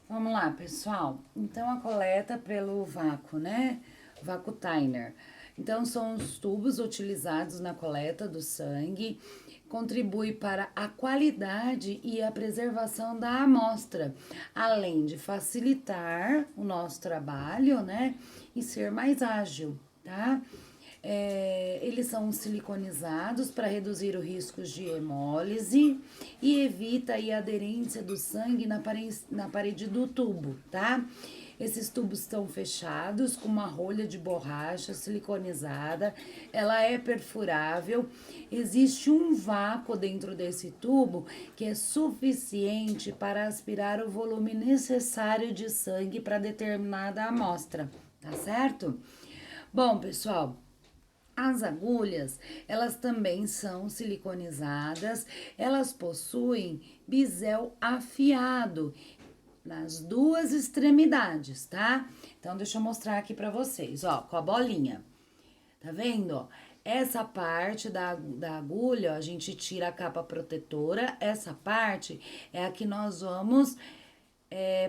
Vamos lá, pessoal. Então, a coleta pelo vácuo, né? Vácuo Tyner. Então, são os tubos utilizados na coleta do sangue, contribui para a qualidade e a preservação da amostra, além de facilitar o nosso trabalho, né? E ser mais ágil, tá? Eles são siliconizados para reduzir o risco de hemólise e evita aí a aderência do sangue na parede do tubo, tá? Esses tubos estão fechados com uma rolha de borracha siliconizada, ela é perfurável, existe um vácuo dentro desse tubo que é suficiente para aspirar o volume necessário de sangue para determinada amostra, tá certo? Bom, pessoal, as agulhas, elas também são siliconizadas, elas possuem bisel afiado nas duas extremidades, tá? Então, deixa eu mostrar aqui pra vocês, ó, com a bolinha. Tá vendo, ó? Essa parte da agulha, ó, a gente tira a capa protetora, essa parte é a que nós vamos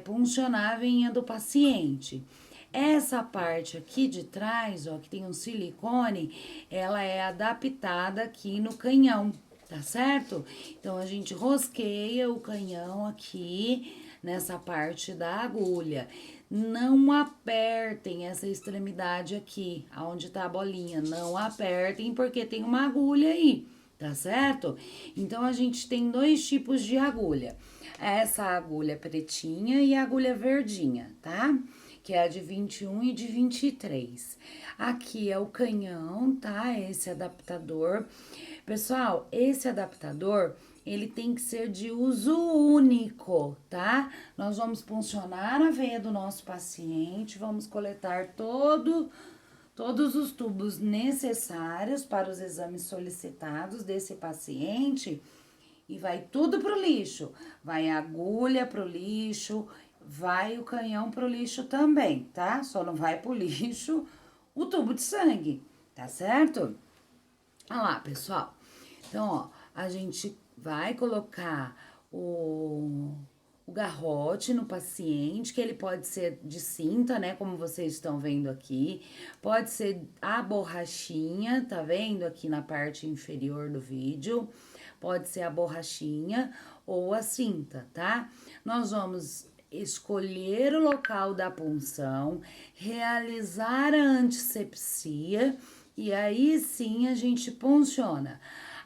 puncionar a veinha do paciente. Essa parte aqui de trás, ó, que tem um silicone, ela é adaptada aqui no canhão, tá certo? Então, a gente rosqueia o canhão aqui nessa parte da agulha. Não apertem essa extremidade aqui, aonde tá a bolinha. Não apertem, porque tem uma agulha aí, tá certo? Então, a gente tem dois tipos de agulha. Essa agulha pretinha e a agulha verdinha, tá? Que é a de 21 e de 23. Aqui é o canhão, tá? Esse adaptador. Pessoal, esse adaptador, ele tem que ser de uso único, tá? Nós vamos puncionar a veia do nosso paciente, vamos coletar todos os tubos necessários para os exames solicitados desse paciente e vai tudo pro lixo. Vai a agulha pro lixo, vai o canhão pro lixo também, tá? Só não vai pro lixo o tubo de sangue, tá certo? Olha lá, pessoal. Então, ó, a gente vai colocar o garrote no paciente, que ele pode ser de cinta, né? Como vocês estão vendo aqui. Pode ser a borrachinha, tá vendo aqui na parte inferior do vídeo? Pode ser a borrachinha ou a cinta, tá? Nós vamos escolher o local da punção, realizar a antisepsia e aí sim a gente punciona.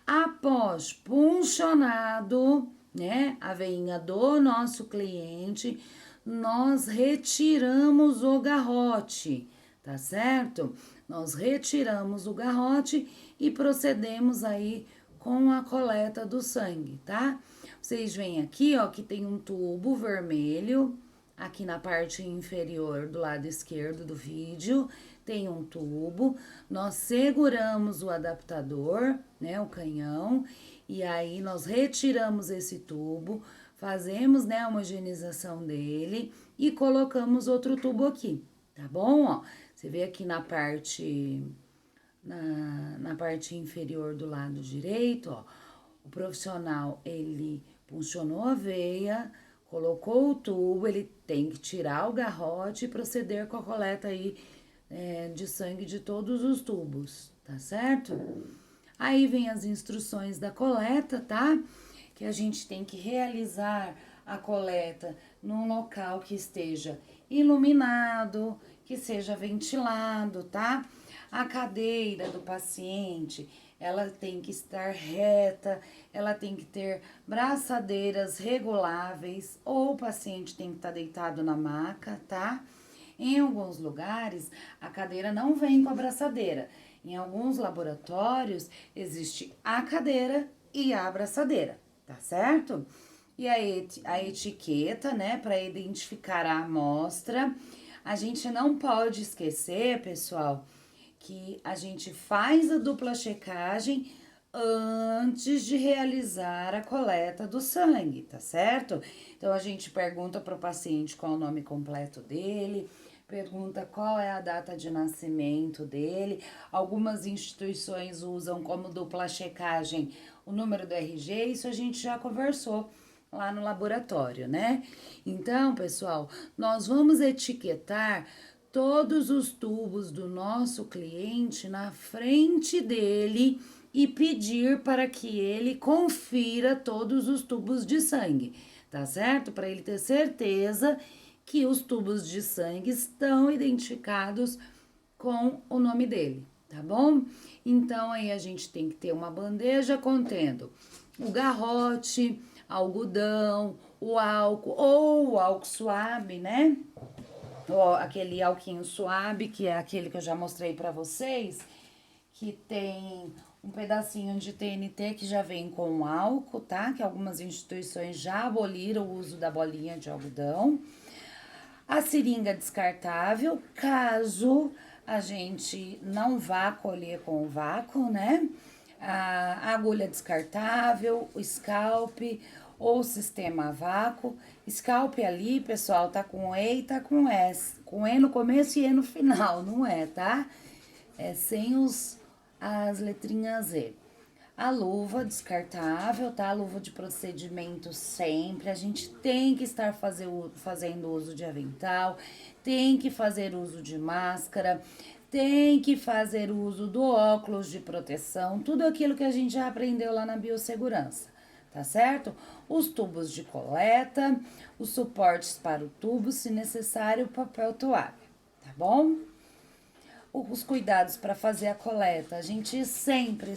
Após puncionado, né, a veinha do nosso cliente, nós retiramos o garrote, tá certo? Nós retiramos o garrote e procedemos aí com a coleta do sangue, tá? Vocês veem aqui, ó, que tem um tubo vermelho aqui na parte inferior do lado esquerdo do vídeo, tem um tubo. Nós seguramos o adaptador, né, o canhão, e aí nós retiramos esse tubo, fazemos, né, a homogeneização dele e colocamos outro tubo aqui, tá bom? Ó, você vê aqui na parte inferior do lado direito, ó, o profissional, ele puncionou a veia, colocou o tubo, ele tem que tirar o garrote e proceder com a coleta aí de sangue de todos os tubos, tá certo? Aí vem as instruções da coleta, tá? Que a gente tem que realizar a coleta num local que esteja iluminado, que seja ventilado, tá? A cadeira do paciente, ela tem que estar reta, ela tem que ter braçadeiras reguláveis, ou o paciente tem que estar deitado na maca, tá? Em alguns lugares, a cadeira não vem com a braçadeira. Em alguns laboratórios, existe a cadeira e a abraçadeira, tá certo? E a etiqueta, né, para identificar a amostra. A gente não pode esquecer, pessoal, que a gente faz a dupla checagem antes de realizar a coleta do sangue, tá certo? Então a gente pergunta para o paciente qual é o nome completo dele, pergunta qual é a data de nascimento dele. Algumas instituições usam como dupla checagem o número do RG, isso a gente já conversou lá no laboratório, né? Então, pessoal, nós vamos etiquetar todos os tubos do nosso cliente na frente dele e pedir para que ele confira todos os tubos de sangue, tá certo? Para ele ter certeza que os tubos de sangue estão identificados com o nome dele, tá bom? Então aí a gente tem que ter uma bandeja contendo o garrote, algodão, o álcool ou o álcool suave, né? Ou aquele alquinho suave, que é aquele que eu já mostrei para vocês, que tem um pedacinho de TNT que já vem com álcool, tá? Que algumas instituições já aboliram o uso da bolinha de algodão. A seringa descartável, caso a gente não vá colher com o vácuo, né? A agulha descartável, o scalp ou sistema a vácuo. Scalp ali, pessoal, tá com E e tá com S. Com E no começo e E no final, não é, tá? É sem as letrinhas E. A luva descartável, tá? A luva de procedimento sempre. A gente tem que estar fazendo uso de avental, tem que fazer uso de máscara, tem que fazer uso do óculos de proteção, tudo aquilo que a gente já aprendeu lá na biossegurança, tá certo? Os tubos de coleta, os suportes para o tubo, se necessário, papel toalha, tá bom? Os cuidados para fazer a coleta. A gente sempre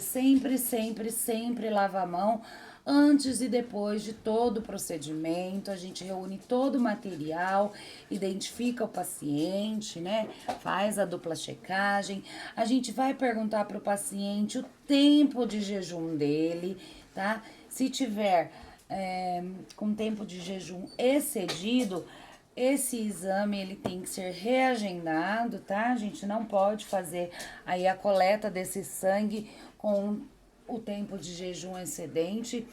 lava a mão antes e depois de todo o procedimento. A gente reúne todo o material, identifica o paciente, né? Faz a dupla checagem. A gente vai perguntar para o paciente o tempo de jejum dele, tá? Se tiver com tempo de jejum excedido, esse exame ele tem que ser reagendado, tá? A gente não pode fazer aí a coleta desse sangue com o tempo de jejum excedente.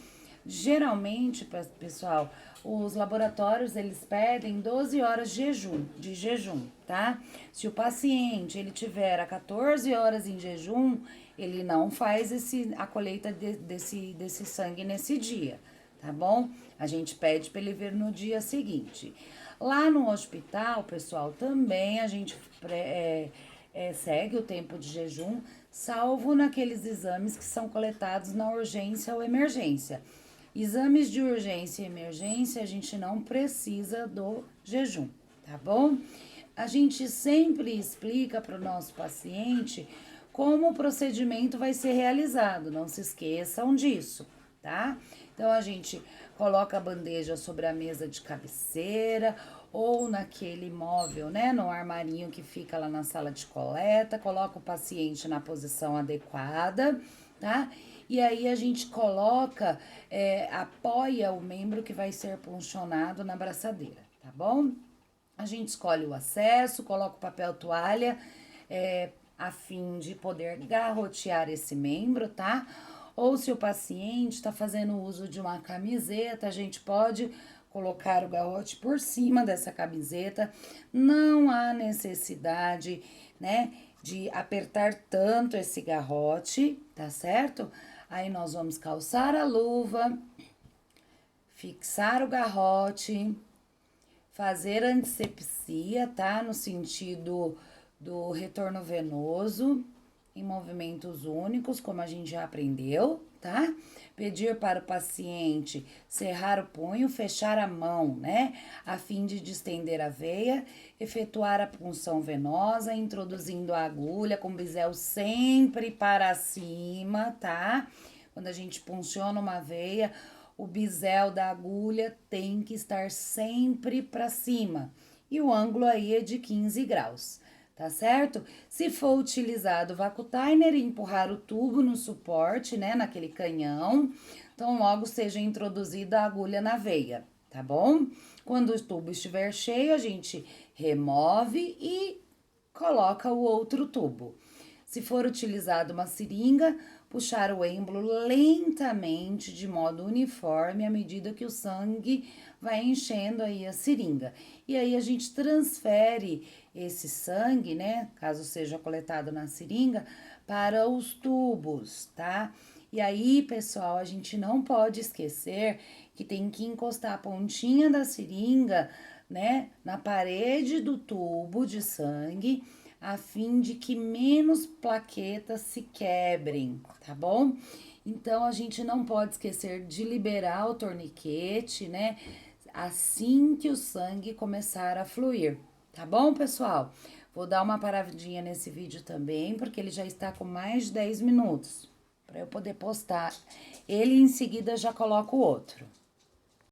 Geralmente, pessoal, os laboratórios eles pedem 12 horas de jejum, tá? Se o paciente ele tiver a 14 horas em jejum, ele não faz a colheita desse sangue nesse dia, tá bom? A gente pede para ele vir no dia seguinte. Lá no hospital, pessoal, também a gente segue o tempo de jejum, salvo naqueles exames que são coletados na urgência ou emergência. Exames de urgência e emergência, a gente não precisa do jejum, tá bom? A gente sempre explica para o nosso paciente como o procedimento vai ser realizado, não se esqueçam disso, tá? Então a gente coloca a bandeja sobre a mesa de cabeceira ou naquele móvel, né, no armarinho que fica lá na sala de coleta, coloca o paciente na posição adequada, tá? E aí a gente coloca, apoia o membro que vai ser puncionado na braçadeira, tá bom? A gente escolhe o acesso, coloca o papel toalha, a fim de poder garrotear esse membro, tá? Ou se o paciente está fazendo uso de uma camiseta, a gente pode colocar o garrote por cima dessa camiseta. Não há necessidade, né, de apertar tanto esse garrote, tá certo? Aí nós vamos calçar a luva, fixar o garrote, fazer antisepsia, tá? No sentido do retorno venoso em movimentos únicos, como a gente já aprendeu, tá? Pedir para o paciente cerrar o punho, fechar a mão, né? A fim de distender a veia, efetuar a punção venosa, introduzindo a agulha com o bisel sempre para cima, tá? Quando a gente punciona uma veia, o bisel da agulha tem que estar sempre para cima. E o ângulo aí é de 15 graus, tá certo? Se for utilizado o vacutainer, empurrar o tubo no suporte, né, naquele canhão, então logo seja introduzida a agulha na veia, tá bom? Quando o tubo estiver cheio, a gente remove e coloca o outro tubo. Se for utilizado uma seringa, puxar o êmbolo lentamente, de modo uniforme, à medida que o sangue vai enchendo aí a seringa. E aí a gente transfere esse sangue, né, caso seja coletado na seringa, para os tubos, tá? E aí, pessoal, a gente não pode esquecer que tem que encostar a pontinha da seringa, né, na parede do tubo de sangue, a fim de que menos plaquetas se quebrem, tá bom? Então a gente não pode esquecer de liberar o torniquete, né, assim que o sangue começar a fluir, tá bom, pessoal? Vou dar uma paradinha nesse vídeo também, porque ele já está com mais de 10 minutos, para eu poder postar. Ele em seguida já coloco o outro.